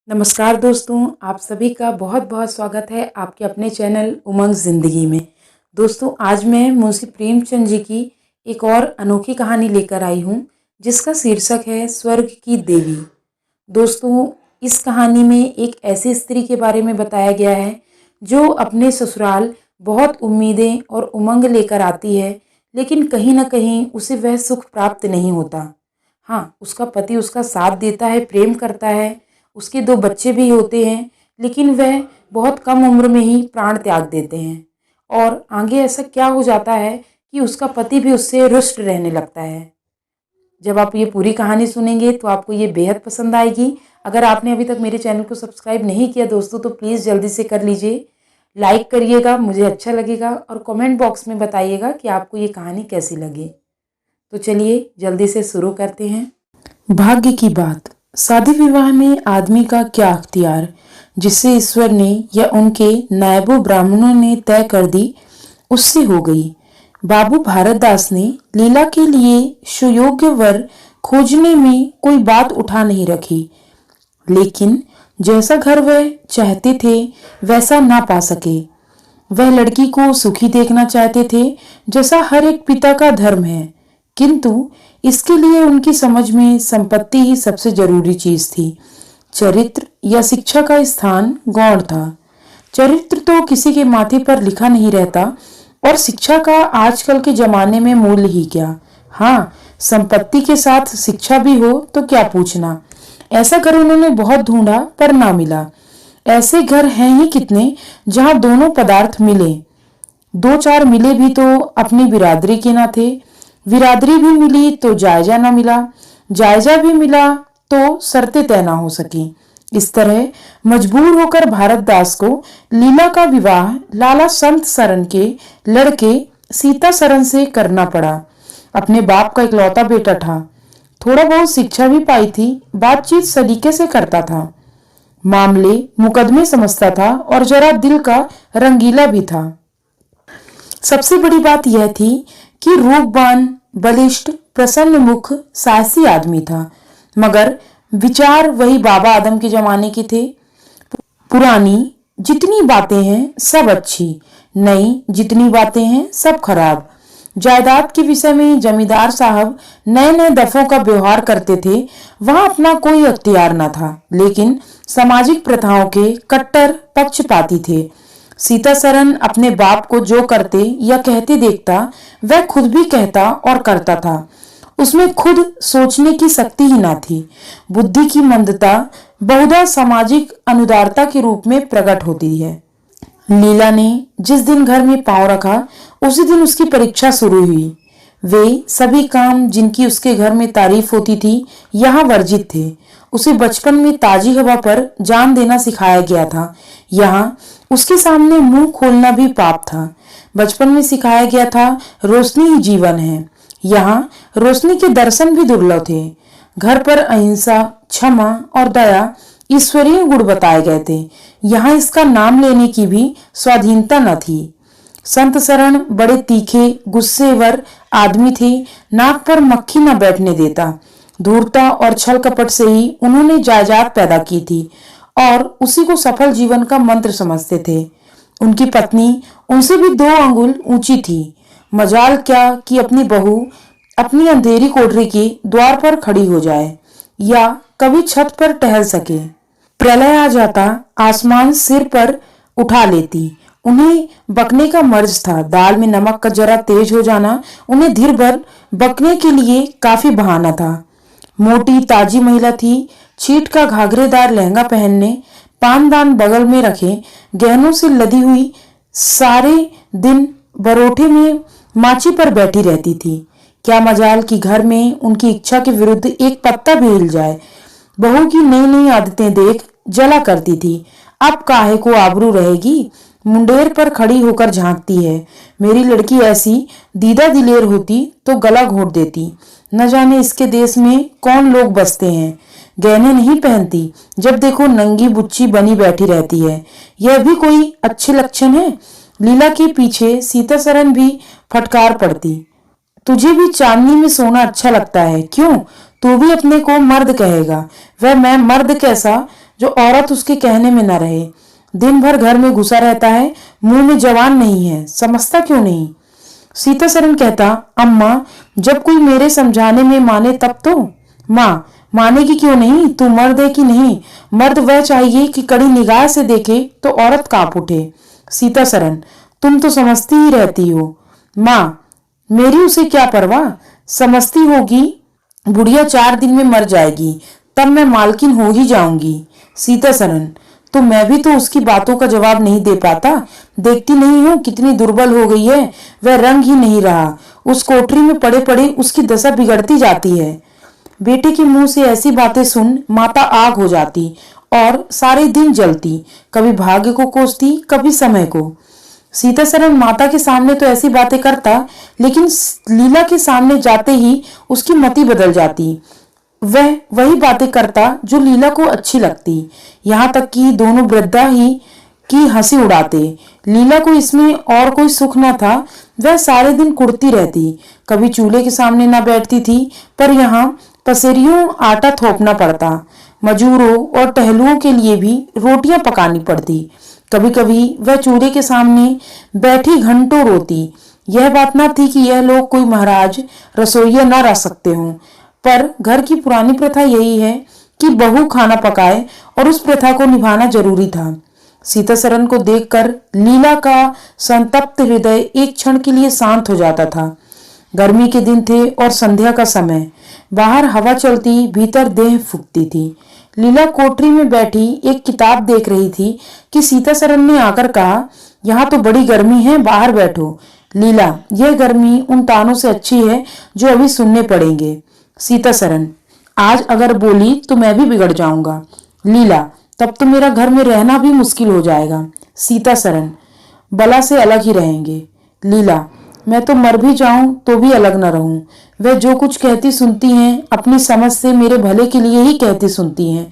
नमस्कार दोस्तों, आप सभी का बहुत बहुत स्वागत है आपके अपने चैनल उमंग ज़िंदगी में। दोस्तों, आज मैं मुंशी प्रेमचंद जी की एक और अनोखी कहानी लेकर आई हूँ जिसका शीर्षक है स्वर्ग की देवी। दोस्तों, इस कहानी में एक ऐसी स्त्री के बारे में बताया गया है जो अपने ससुराल बहुत उम्मीदें और उमंग लेकर आती है, लेकिन कहीं ना कहीं उसे वह सुख प्राप्त नहीं होता। हाँ, उसका पति उसका साथ देता है, प्रेम करता है, उसके 2 बच्चे भी होते हैं, लेकिन वह बहुत कम उम्र में ही प्राण त्याग देते हैं। और आगे ऐसा क्या हो जाता है कि उसका पति भी उससे रुष्ट रहने लगता है। जब आप ये पूरी कहानी सुनेंगे तो आपको ये बेहद पसंद आएगी। अगर आपने अभी तक मेरे चैनल को सब्सक्राइब नहीं किया दोस्तों, तो प्लीज़ जल्दी से कर लीजिए। लाइक करिएगा, मुझे अच्छा लगेगा, और कमेंट बॉक्स में बताइएगा कि आपको ये कहानी कैसी लगी। तो चलिए जल्दी से शुरू करते हैं। भाग्य की बात। शादी विवाह में आदमी का क्या अख्तियार, जिससे ईश्वर ने या उनके नायबो ब्राह्मणों ने तय कर दी, उससे हो गई। बाबू भारतदास ने लीला के लिए सुयोग्य वर खोजने में कोई बात उठा नहीं रखी, लेकिन जैसा घर वह चाहते थे वैसा ना पा सके। वह लड़की को सुखी देखना चाहते थे, जैसा हर एक पिता का धर्म है, किंतु इसके लिए उनकी समझ में संपत्ति ही सबसे जरूरी चीज थी। चरित्र या शिक्षा का स्थान गौण था। चरित्र तो किसी के माथे पर लिखा नहीं रहता, और शिक्षा का आजकल के जमाने में मूल्य ही क्या। हाँ, संपत्ति के साथ शिक्षा भी हो तो क्या पूछना। ऐसा घर उन्होंने बहुत ढूंढा पर ना मिला। ऐसे घर हैं ही कितने जहां दोनों पदार्थ मिले। 2-4 मिले भी तो अपनी बिरादरी के ना थे, बिरादरी भी मिली तो जायजा ना मिला, जायजा भी मिला तो शर्तें तय ना हो सकी। इस तरह मजबूर होकर भारतदास को लीला का विवाह लाला संत सरन के लड़के सीता सरन से करना पड़ा। अपने बाप का इकलौता बेटा था, थोड़ा बहुत शिक्षा भी पाई थी, बातचीत सलीके से करता था, मामले मुकदमे समझता था और जरा दिल का रंगीला भी था। सबसे बड़ी बात यह थी कि रूपवान, बलिष्ठ, प्रसन्न मुख, साहसी आदमी था, मगर विचार वही बाबा आदम के जमाने के थे। पुरानी जितनी बातें हैं सब अच्छी, नई जितनी बातें हैं सब खराब। जायदाद के विषय में जमींदार साहब नए नए दफों का व्यवहार करते थे, वहां अपना कोई अख्तियार न था, लेकिन सामाजिक प्रथाओं के कट्टर पक्षपाती थे। सीता सरन अपने बाप को जो करते या कहते देखता, वह खुद भी कहता और करता था। उसमें खुद सोचने की शक्ति ही ना थी। बुद्धि की मंदता बहुधा सामाजिक अनुदारता के रूप में प्रकट होती है। लीला ने जिस दिन घर में पांव रखा, उसी दिन उसकी परीक्षा शुरू हुई। वे सभी काम जिनकी उसके घर में तारीफ होती थी, यहाँ वर्जित थे। उसे बचपन में ताजी हवा पर जान देना सिखाया गया था, यहाँ उसके सामने मुंह खोलना भी पाप था। बचपन में सिखाया गया था रोशनी ही जीवन है, यहाँ रोशनी के दर्शन भी दुर्लभ थे। घर पर अहिंसा, क्षमा और दया ईश्वरीय गुण बताए गए थे, यहाँ इसका नाम लेने की भी स्वाधीनता न थी। संत शरण बड़े तीखे गुस्सेवर आदमी थे, नाक पर मक्खी न बैठने देता। धूर्तता और छल कपट से ही उन्होंने जायदाद पैदा की थी और उसी को सफल जीवन का मंत्र समझते थे। उनकी पत्नी उनसे भी 2 अंगुल ऊंची थी। मजाल क्या कि अपनी बहू अपनी अंधेरी कोठरी के द्वार पर खड़ी हो जाए या कभी छत पर टहल सके। प्रलय आ जाता, आसमान सिर पर उठा लेती। उन्हें बकने का मर्ज था। दाल में नमक का जरा तेज हो जाना उन्हें धीर भर बकने के लिए काफी बहाना था। मोटी ताजी महिला थी, छीट का घाघरेदार लहंगा पहनने, पानदान बगल में रखे, गहनों से लदी हुई, सारे दिन बरोठे में माची पर बैठी रहती थी। क्या मजाल कि घर में उनकी इच्छा के विरुद्ध एक पत्ता भी हिल जाए। बहू की नई नई आदतें देख जला करती थी। अब काहे को आबरू रहेगी, मुंडेर पर खड़ी होकर झांकती है। मेरी लड़की ऐसी दीदा दिलेर होती तो गला घोट देती। न जाने इसके देश में कौन लोग बसते हैं। गहने नहीं पहनती, जब देखो नंगी बुच्ची बनी बैठी रहती है। यह भी कोई अच्छे लक्षण है। लीला के पीछे सीता सरन भी फटकार पड़ती। तुझे भी चांदनी में सोना अच्छा लगता है, क्यों? तू भी अपने को मर्द कहेगा। वह मैं मर्द कैसा जो औरत उसके कहने में न रहे। दिन भर घर में घुसा रहता है, मुंह में जवान नहीं है, समझता क्यों नहीं। सीतासरन कहता, अम्मा जब कोई मेरे समझाने में माने तब तो। माँ मानेगी क्यों नहीं, तू मर्द है कि नहीं। मर्द वह चाहिए कि कड़ी निगाह से देखे तो औरत कांप उठे। सीतासरन, तुम तो समझती ही रहती हो। माँ मेरी उसे क्या परवाह, समझती होगी बुढ़िया 4 दिन में मर जाएगी, तब मैं मालकिन हो ही जाऊंगी। सीतासरन, तो मैं भी तो उसकी बातों का जवाब नहीं दे पाता। देखती नहीं हो कितनी दुर्बल हो गई है, वह रंग ही नहीं रहा। उस कोठरी में पड़े पड़े उसकी दशा बिगड़ती जाती है। बेटे के मुंह से ऐसी बातें सुन माता आग हो जाती और सारे दिन जलती, कभी भाग्य को कोसती, कभी समय को। सीतासरन माता के सामने तो ऐसी बातें करता, लेकिन लीला के सामने जाते ही उसकी मति बदल जाती। वह वही बातें करता जो लीला को अच्छी लगती। यहाँ तक कि दोनों वृद्धा ही की हंसी उड़ाते। लीला को इसमें और कोई सुख न था। वह सारे दिन कुड़ती रहती, कभी चूल्हे के सामने न बैठती थी, पर यहाँ पसेरियों आटा थोपना पड़ता। मजूरों और टहलुओं के लिए भी रोटियां पकानी पड़ती। कभी कभी वह चूल्हे के सामने बैठी घंटों रोती। यह बात न थी कि यह लोग कोई महाराज रसोइया न रह सकते हों, पर घर की पुरानी प्रथा यही है कि बहू खाना पकाए और उस प्रथा को निभाना जरूरी था। सीतासरन को देखकर लीला का संतप्त हृदय एक क्षण के लिए शांत हो जाता था। गर्मी के दिन थे और संध्या का समय। बाहर हवा चलती, भीतर देह फूकती थी। लीला कोठरी में बैठी एक किताब देख रही थी कि सीतासरन ने आकर कहा, यहाँ तो बड़ी गर्मी है, बाहर बैठो। लीला, यह गर्मी उन तानों से अच्छी है जो अभी सुनने पड़ेंगे। सीतासरन, आज अगर बोली तो मैं भी बिगड़ जाऊंगा। लीला, तब तो मेरा घर में रहना भी मुश्किल हो जाएगा। सीतासरन, बला से अलग ही रहेंगे। लीला, मैं तो मर भी जाऊं तो भी अलग न रहूं। वह जो कुछ कहती सुनती हैं, अपनी समझ से मेरे भले के लिए ही कहती सुनती हैं।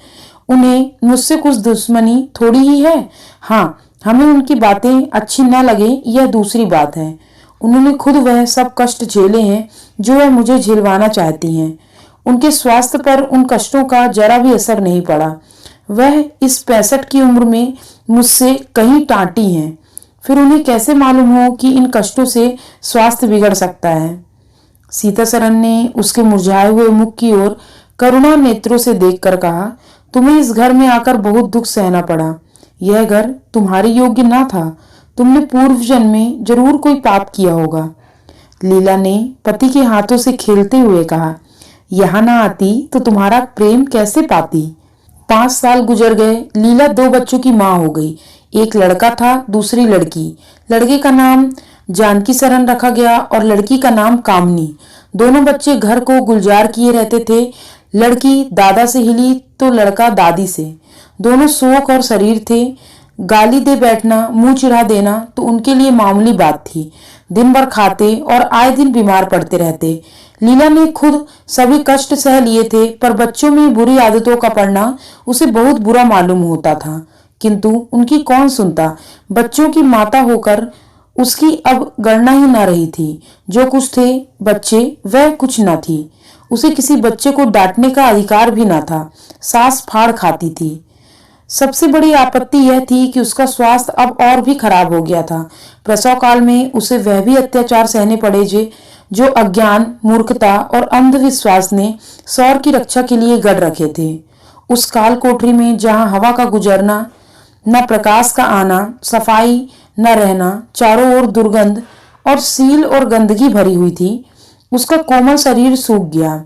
उन्हें मुझसे कुछ दुश्मनी थोड़ी ही है। हाँ, हमें उनकी बातें अच्छी न लगे यह दूसरी बात है। उन्होंने खुद वह सब कष्ट झेले हैं जो वह मुझे झेलवाना चाहती हैं। उनके स्वास्थ्य पर उन कष्टों का जरा भी असर नहीं पड़ा। वह इस 65 की उम्र में मुझसे कहीं टांटी हैं, फिर उन्हें कैसे मालूम हो कि इन कष्टों से स्वास्थ्य बिगड़ सकता है। सीतासरन ने उसके मुरझाए हुए मुख की ओर करुणा नेत्रों से देखकर कहा, तुम्हें इस घर में आकर बहुत दुख सहना पड़ा। यह घर तुम्हारे योग्य न था। तुमने पूर्व जन्म में जरूर कोई पाप किया होगा। लीला ने पति के हाथों से खेलते हुए कहा, यहाँ ना आती तो तुम्हारा प्रेम कैसे पाती। 5 साल गुजर गए। लीला 2 बच्चों की माँ हो गई। एक लड़का था, दूसरी लड़की। लड़के का नाम जानकी सरन रखा गया और लड़की का नाम कामनी। दोनों बच्चे घर को गुलजार किए रहते थे। लड़की दादा से हिली तो लड़का दादी से। दोनों शोक और शरीर थे। गाली दे बैठना, मुंह चिढ़ा देना तो उनके लिए मामूली बात थी। दिन भर खाते और आए दिन बीमार पड़ते रहते। लीला ने खुद सभी कष्ट सह लिए थे, पर बच्चों में बुरी आदतों का पड़ना उसे बहुत बुरा मालूम होता था, किंतु उनकी कौन सुनता। बच्चों की माता होकर उसकी अब गणना ही न रही थी। जो कुछ थे बच्चे वह कुछ न थी। उसे किसी बच्चे को डांटने का अधिकार भी न था। सास फाड़ खाती थी। सबसे बड़ी आपत्ति यह थी कि उसका स्वास्थ्य अब और भी खराब हो गया था। प्रसव काल में उसे वह भी अत्याचार सहने पड़े जो अज्ञान, मूर्खता और अंधविश्वास ने सौर की रक्षा के लिए गढ़ रखे थे। उस काल कोठरी में जहाँ हवा का गुजरना, न प्रकाश का आना, सफाई न रहना, चारों ओर दुर्गंध और सील और गंदगी भरी हुई थी, उसका कोमल शरीर सूख गया।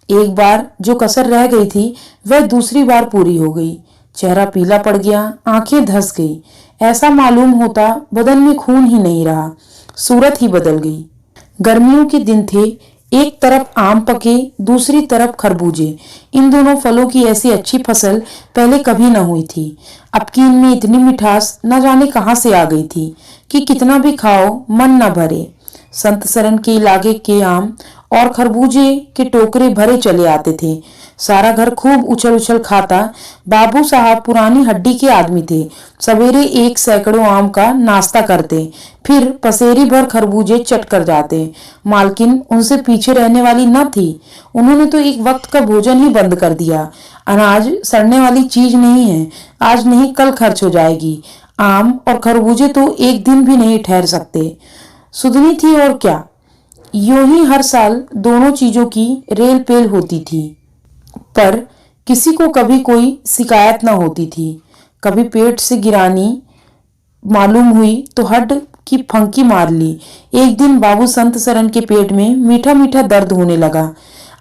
एक बार जो कसर रह गई थी वह दूसरी बार पूरी हो गई। चेहरा पीला पड़ गया, आंखें धंस गई। ऐसा मालूम होता बदन में खून ही नहीं रहा, सूरत ही बदल गई। गर्मियों के दिन थे। एक तरफ आम पके, दूसरी तरफ खरबूजे। इन दोनों फलों की ऐसी अच्छी फसल पहले कभी न हुई थी। अब की इनमें इतनी मिठास न जाने कहां से आ गई थी कि कितना भी खाओ मन न भरे। संत सरन के इलाके के आम और खरबूजे के टोकरे भरे चले आते थे। सारा घर खूब उछल उछल खाता। बाबू साहब पुरानी हड्डी के आदमी थे। सवेरे 1 सैकड़ों आम का नाश्ता करते, फिर पसेरी भर खरबूजे चट कर जाते। मालकिन उनसे पीछे रहने वाली न थी। उन्होंने तो एक वक्त का भोजन ही बंद कर दिया। अनाज सड़ने वाली चीज नहीं है, आज नहीं कल खर्च हो जाएगी। आम और खरबूजे तो एक दिन भी नहीं ठहर सकते। सुधनी थी और क्या। यूं ही हर साल दोनों चीजों की रेल पेल होती थी, पर किसी को कभी कोई शिकायत न होती थी। कभी पेट से गिरानी मालूम हुई तो हड्ड की फंकी मार ली। एक दिन बाबू संत सरन के पेट में मीठा मीठा दर्द होने लगा।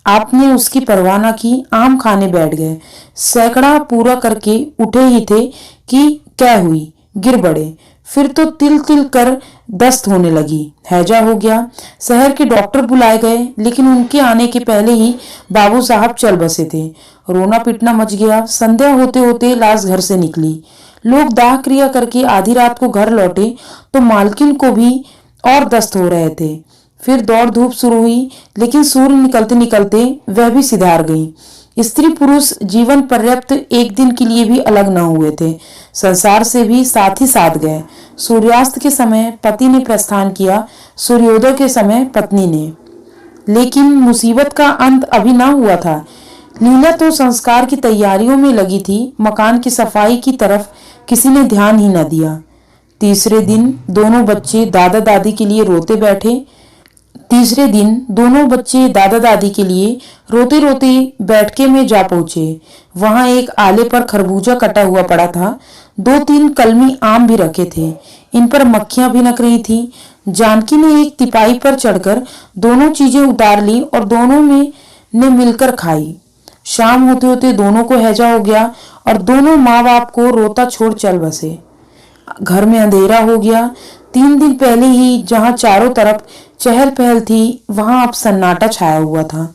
आपने उसकी परवाह न की, आम खाने बैठ गए। सैकड़ा पूरा करके उठे ही थे कि क्या हुई, गिर पड़े। फिर तो तिल तिल कर दस्त होने लगी, हैजा हो गया। शहर के डॉक्टर बुलाए गए, लेकिन उनके आने के पहले ही बाबू साहब चल बसे थे। रोना पिटना मच गया। संध्या होते होते लाश घर से निकली। लोग दाह क्रिया करके आधी रात को घर लौटे तो मालकिन को भी और दस्त हो रहे थे। फिर दौड़ धूप शुरू हुई, लेकिन सूर्य निकलते निकलते वह भी सिधार गई। स्त्री पुरुष जीवन पर्याप्त एक दिन के लिए भी अलग न हुए थे, संसार से भी साथ ही साथ गए। सूर्यास्त के समय पति ने प्रस्थान किया, सूर्योदय के समय पत्नी ने। लेकिन मुसीबत का अंत अभी न हुआ था। लीला तो संस्कार की तैयारियों में लगी थी, मकान की सफाई की तरफ किसी ने ध्यान ही न दिया। तीसरे दिन दोनों बच्चे दादा दादी के लिए रोते बैठके में जा पहुंचे। वहां एक आले पर खरबूजा कटा हुआ पड़ा था। 2-3 कलमी आम भी रखे थे। इन पर मक्खियां भिनक रही थी। जानकी ने एक तिपाई पर चढ़कर दोनों चीजें उतार ली और दोनों ने मिलकर खाई। शाम होते होते दोनों को हैजा हो गया और दोनों माँ बाप को रोता छोड़ चल बसे। घर में अंधेरा हो गया। 3 दिन पहले ही जहां चारों तरफ चहल पहल थी, वहां अब सन्नाटा छाया हुआ था।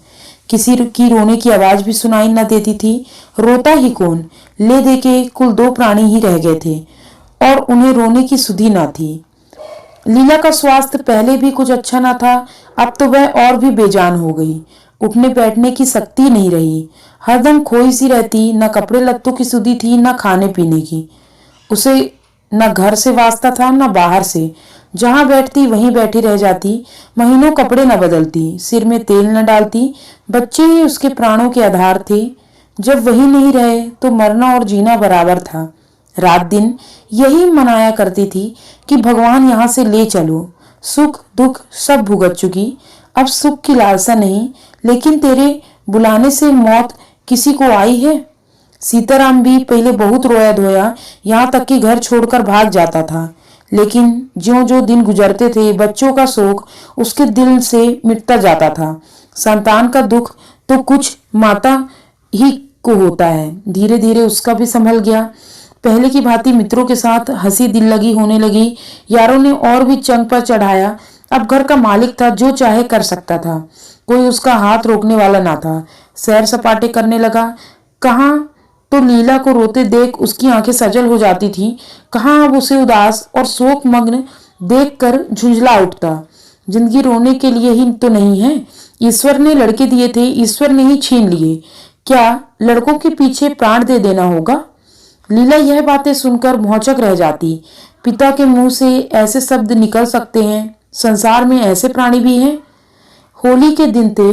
किसी की रोने की आवाज भी सुनाई न देती थी। रोता ही कौन, ले दे के कुल 2 प्राणी ही रह गए थे और उन्हें रोने की सुधि न थी। लीला का स्वास्थ्य पहले भी कुछ अच्छा न था, अब तो वह और भी बेजान हो गई। उठने बैठने की शक्ति नहीं रही, हरदम खोई सी रहती। न कपड़े लत्तों की सुधि थी, न खाने पीने की। उसे न घर से वास्ता था, न बाहर से। जहां बैठती वहीं बैठी रह जाती। महीनों कपड़े न बदलती, सिर में तेल न डालती। बच्चे ही उसके प्राणों के आधार थे। जब वही नहीं रहे तो मरना और जीना बराबर था। रात दिन यही मनाया करती थी कि भगवान यहाँ से ले चलो। सुख दुख सब भुगत चुकी, अब सुख की लालसा नहीं। लेकिन तेरे बुलाने से मौत किसी को आई है। सीताराम भी पहले बहुत रोया धोया, यहाँ तक कि घर छोड़कर भाग जाता था। लेकिन ज्यों ज्यों दिन गुजरते थे, बच्चों का शोक उसके दिल से मिटता जाता था। संतान का दुख तो कुछ माता ही को होता है। धीरे धीरे उसका भी संभल गया। पहले की भांति मित्रों के साथ हंसी दिल लगी होने लगी। यारों ने और भी चंग पर चढ़ाया। अब घर का मालिक था, जो चाहे कर सकता था। कोई उसका हाथ रोकने वाला ना था। सैर सपाटे करने लगा। कहाँ तो लीला को रोते देख उसकी आंखें सजल हो जाती थी, कहाँ अब उसे उदास और शोक मग्न देखकर झुंझला उठता। जिंदगी रोने के लिए ही तो नहीं है। ईश्वर ने लड़के दिए थे, ईश्वर ने ही छीन लिए। क्या लड़कों के पीछे प्राण दे देना होगा। लीला यह बातें सुनकर भौचक रह जाती। पिता के मुंह से ऐसे शब्द निकल सकते हैं, संसार में ऐसे प्राणी भी हैं। होली के दिन थे,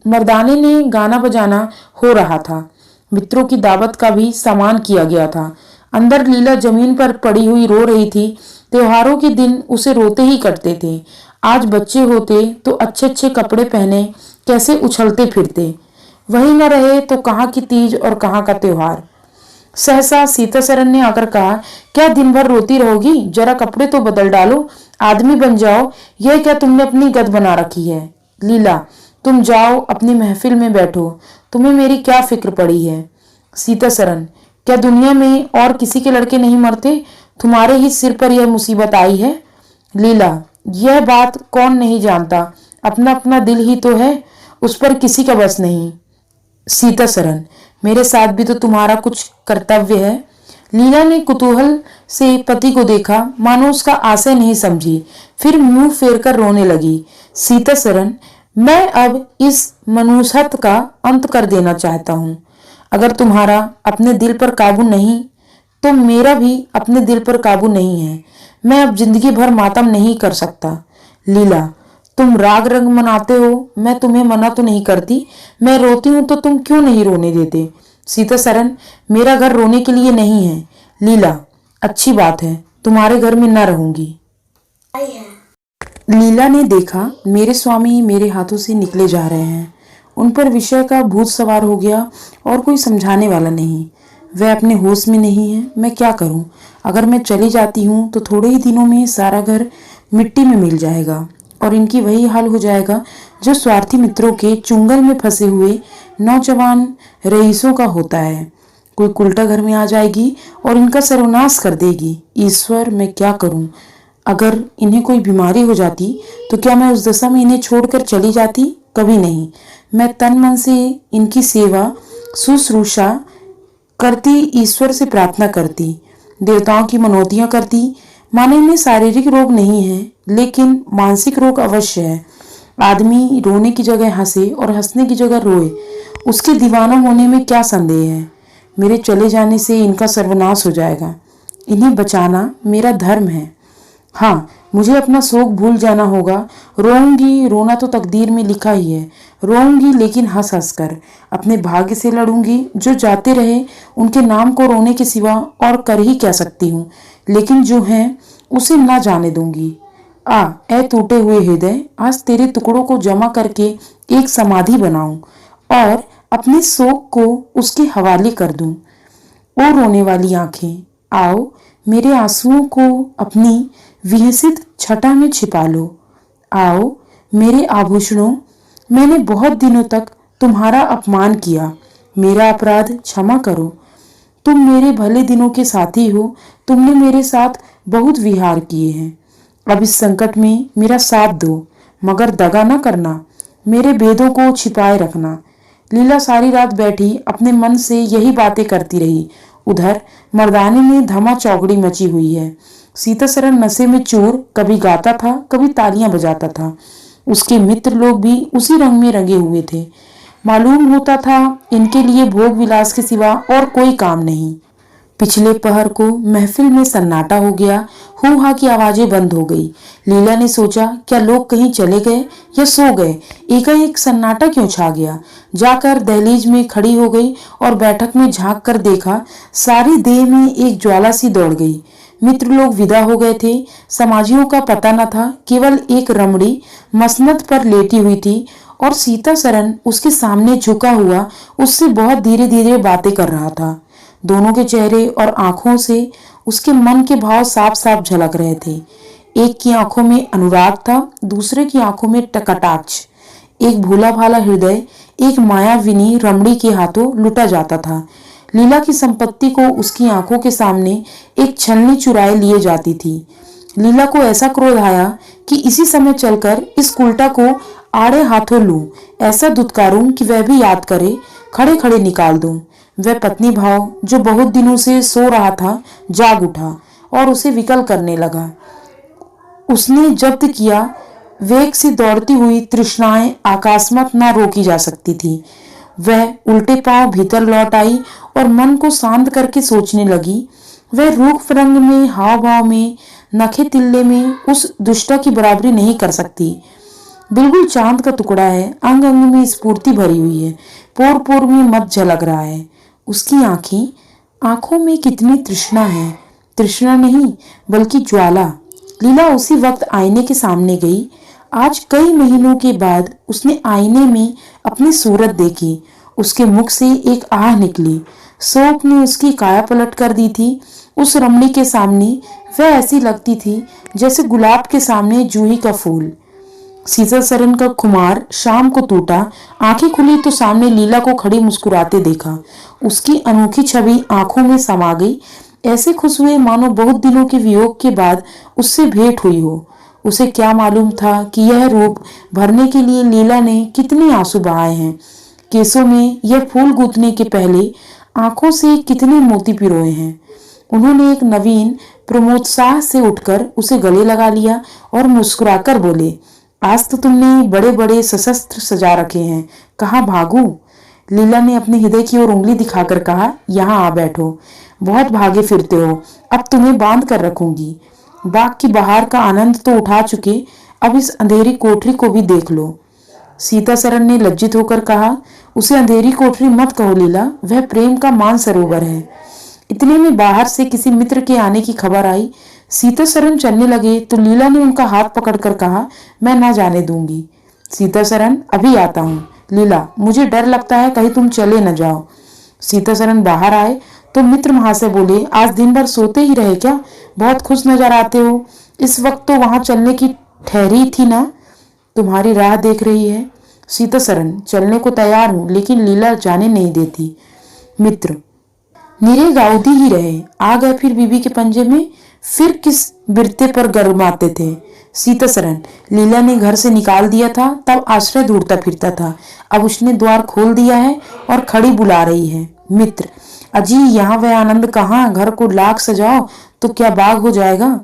मर्दाने ने गाना बजाना हो रहा था। मित्रों की दावत का भी सामान किया गया था। अंदर लीला जमीन पर पड़ी हुई रो रही थी। त्योहारों के दिन उसे रोते ही कटते थे। आज बच्चे होते तो अच्छे अच्छे कपड़े पहने कैसे उछलते फिरते। वही न रहे तो कहाँ की तीज और कहाँ का त्योहार। सहसा सीतासरन ने आकर कहा, क्या दिन भर रोती रहोगी, जरा कपड़े तो बदल डालो, आदमी बन जाओ। यह क्या तुमने अपनी गद बना रखी है। लीला, तुम जाओ अपनी महफिल में बैठो, तुम्हें मेरी क्या फिक्र पड़ी है। सीतासरन, क्या दुनिया में और किसी के लड़के नहीं मरते, तुम्हारे ही सिर पर यह मुसीबत आई है। लीला, यह बात कौन नहीं जानता, अपना अपना दिल ही तो है, उस पर किसी का बस नहीं। सीतासरन, मेरे साथ भी तो तुम्हारा कुछ कर्तव्य है। लीला ने कुतूहल से पति को देखा, मानो उसका आशय नहीं समझी, फिर मुंह फेर कर रोने लगी। सीतासरन, मैं अब इस मनुष्यत्व का अंत कर देना चाहता हूँ। अगर तुम्हारा अपने दिल पर काबू नहीं तो मेरा भी अपने दिल पर काबू नहीं है। मैं अब जिंदगी भर मातम नहीं कर सकता। लीला, तुम राग रंग मनाते हो, मैं तुम्हें मना तो नहीं करती। मैं रोती हूं तो तुम क्यों नहीं रोने देते। सीता सरन, मेरा घर रोने के लिए नहीं है। लीला, अच्छी बात है, तुम्हारे घर में न रहूंगी। लीला ने देखा मेरे स्वामी मेरे हाथों से निकले जा रहे हैं। उन पर विषय का भूत सवार हो गया और कोई समझाने वाला नहीं। वह अपने होश में नहीं है। मैं क्या करूं? अगर मैं चली जाती हूं तो थोड़े ही दिनों में सारा घर मिट्टी में मिल जाएगा और इनकी वही हाल हो जाएगा जो स्वार्थी मित्रों के चुंगल में फंसे हुए नौजवान रईसों का होता है। कोई उल्टा घर में आ जाएगी और इनका सर्वनाश कर देगी। ईश्वर, मैं क्या करूं? अगर इन्हें कोई बीमारी हो जाती तो क्या मैं उस दशा में इन्हें छोड़कर चली जाती? कभी नहीं। मैं तन मन से इनकी सेवा शुश्रूषा करती, ईश्वर से प्रार्थना करती, देवताओं की मनौतियां करती। माने में शारीरिक रोग नहीं है लेकिन मानसिक रोग अवश्य है। आदमी रोने की जगह हंसे और हंसने की जगह रोए, उसके दीवाना होने में क्या संदेह है? मेरे चले जाने से इनका सर्वनाश हो जाएगा। इन्हें बचाना मेरा धर्म है। हाँ, मुझे अपना शोक भूल जाना होगा। रोऊंगी, रोना तो तकदीर में लिखा ही है। रोऊंगी लेकिन हंस हंस कर। अपने भाग्य से लड़ूंगी। जो जाते रहे उनके नाम को रोने के सिवा और कर ही क्या सकती हूँ, लेकिन जो है उसे ना जाने दूंगी। ए टूटे हुए हृदय, आज तेरे टुकड़ों को जमा करके एक समाधि बनाऊं और अपने शोक को उसके हवाले कर दूं। ओ रोने वाली आंखें, आओ मेरे आंसुओं को अपनी विहसित छटा में छिपा लो। आओ मेरे आभूषणों, मैंने बहुत दिनों तक तुम्हारा अपमान किया। मेरा अपराध क्षमा करो। तुम मेरे भले दिनों के साथी हो। तुमने मेरे साथ बहुत विहार किए हैं। अब इस संकट में मेरा साथ दो, मगर दगा न करना। मेरे भेदों को छिपाए रखना। लीला सारी रात बैठी अपने मन से यही बातें करती रही। उधर मर्दाने में धमा चौकड़ी मची हुई है। सीता सरन नशे में चूर, कभी गाता था कभी तालियां बजाता था। उसके मित्र लोग भी उसी रंग में रंगे हुए थे। मालूम होता था इनके लिए भोग विलास के सिवा और कोई काम नहीं। पिछले पहर को महफिल में सन्नाटा हो गया। हू हा की आवाजें बंद हो गई। लीला ने सोचा, क्या लोग कहीं चले गए या सो गए? एकाएक सन्नाटा क्यों छा गया? जाकर दहलीज में खड़ी हो गई और बैठक में झांक कर देखा। सारी देह में एक ज्वाला सी दौड़ गई। मित्र लोग विदा हो गए थे। समाजियों का पता न था। केवल एक रमणी मसनद पर लेटी हुई थी और सीता सरन उसके सामने झुका हुआ उससे बहुत धीरे धीरे बातें कर रहा था। दोनों के चेहरे और आंखों से उसके मन के भाव साफ साफ झलक रहे थे। एक की आंखों में अनुराग था, दूसरे की आंखों में कटाक्ष। एक भूला भाला हृदय एक मायाविनी रमणी के हाथों लुटा जाता था। लीला की संपत्ति को उसकी आंखों के सामने एक छलनी चुराए लिए जाती थी। लीला को ऐसा क्रोध आया कि इसी समय चलकर इस उल्टा को आड़े हाथों लूं, ऐसा दुत्कारूं कि वह भी याद करे, खड़े खड़े निकाल दूं। वह पत्नी भाव जो बहुत दिनों से सो रहा था जाग उठा और उसे विकल करने लगा। उसने जब्त किया। वेग से दौड़ती हुई तृष्णाएं आकाशमत न रोकी जा सकती थी। वह उल्टे पांव भीतर लौट आई और मन को शांत करके सोचने लगी। वह रूप रंग में, हाव भाव में, नखे तिल्ले में उस दुष्टा की बराबरी नहीं कर सकती। बिल्कुल चांद का टुकड़ा है। अंग अंग में स्फूर्ति भरी हुई है। पोर पोर में मत झलक रहा है। उसकी आंखों में कितनी तृष्णा है। तृष्णा नहीं बल्कि ज्वाला। लीला उसी वक्त आईने के सामने गई। आज कई महीनों के बाद उसने आईने में अपनी सूरत देखी। उसके मुख से एक आह निकली। शोक ने उसकी काया पलट कर दी थी। उस रमणी के सामने वह ऐसी लगती थी जैसे गुलाब के सामने जूही का फूल। सीता सरन का खुमार शाम को टूटा। आंखें खुली तो सामने लीला को खड़ी मुस्कुराते देखा। उसकी अनोखी छवि आंखों में समा गई। ऐसे खुश हुए मानो बहुत दिनों के वियोग के बाद उससे भेंट हुई हो। उसे क्या मालूम था कि यह रूप भरने के लिए लीला ने कितने आंसू बहाए हैं। केसों में यह फूल गूंथने के पहले आंखों से कितने मोती पिरोए हैं। उन्होंने एक नवीन प्रमोत्साह से उठकर उसे गले लगा लिया और मुस्कुराकर बोले, आज तो तुमने बड़े बड़े सशस्त्र सजा रखे हैं, कहाँ भागूं? लीला ने अपने हृदय की ओर उंगली दिखाकर कहा, यहाँ आ बैठो। बहुत भागे फिरते हो, अब तुम्हें बांध कर रखूंगी। बाग की बहार का आनंद तो उठा चुके, अब इस अंधेरी कोठरी को भी देख लो। सीतासरन ने लज्जित होकर कहा, उसे अंधेरी कोठरी मत कहो लीला, वह प्रेम का मानसरोवर है। इतने में बाहर से किसी मित्र के आने की खबर आई। सीतासरन चलने लगे तो लीला ने उनका हाथ पकड़कर कहा, मैं ना जाने दूंगी। सीतासरन, अभी आता हूँ। लीला, मुझे डर लगता है कहीं तुम चले न जाओ। सीतासरन बाहर आए तो मित्र महाशय बोले, आज दिन भर सोते ही रहे क्या? बहुत खुश नजर आते हो। इस वक्त तो वहां चलने की ठहरी थी ना, तुम्हारी राह देख रही है। सीतासरन, चलने को तैयार हूं, लेकिन लीला जाने नहीं देती। मित्र, निरे गाउदी ही रहे, आ गए फिर बीबी के पंजे में, फिर किस बिरते पर गरमाते थे। सीतासरन, लीला ने घर से निकाल दिया था, तब आश्रय ढूंढता फिरता था, अब उसने द्वार खोल दिया है और खड़ी बुला रही है। मित्र, अजी यहाँ वह आनंद कहाँ, घर को लाख सजाओ तो क्या बाग हो जाएगा।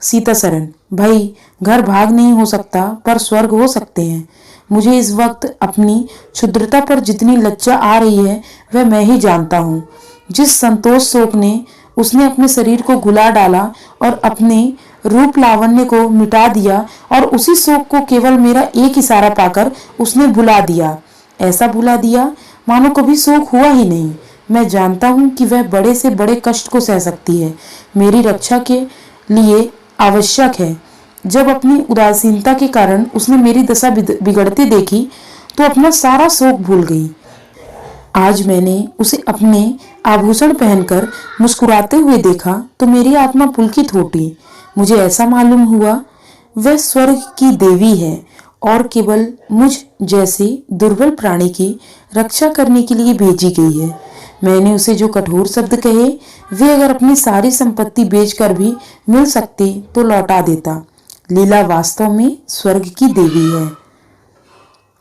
सीतासरन, भाई घर भाग नहीं हो सकता, पर स्वर्ग हो सकते हैं। मुझे इस वक्त अपनी क्षुद्रता पर जितनी लज्जा आ रही है वह मैं ही जानता हूँ। जिस संतोष शोक ने उसने अपने शरीर को गुला डाला और अपने रूप लावण्य को मिटा दिया, और उसी शोक को केवल मेरा एक इशारा पाकर उसने भुला दिया। ऐसा भुला दिया मानो कभी शोक हुआ ही नहीं। मैं जानता हूँ कि वह बड़े से बड़े कष्ट को सह सकती है, मेरी रक्षा के लिए आवश्यक है। जब अपनी उदासीनता के कारण उसने मेरी दशा बिगड़ते देखी तो अपना सारा शोक भूल गई। आज मैंने उसे अपने आभूषण पहनकर मुस्कुराते हुए देखा तो मेरी आत्मा पुलकित हो उठी। मुझे ऐसा मालूम हुआ वह स्वर्ग की देवी है और केवल मुझ जैसे दुर्बल प्राणी की रक्षा करने के लिए भेजी गई है। मैंने उसे जो कठोर शब्द कहे वे अगर अपनी सारी संपत्ति बेचकर भी मिल सकते तो लौटा देता। लीला वास्तव में स्वर्ग की देवी है।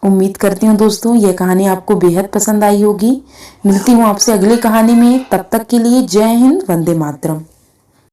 उम्मीद करती हूँ दोस्तों यह कहानी आपको बेहद पसंद आई होगी। मिलती हूँ आपसे अगली कहानी में, तब तक के लिए जय हिंद, वंदे मातरम।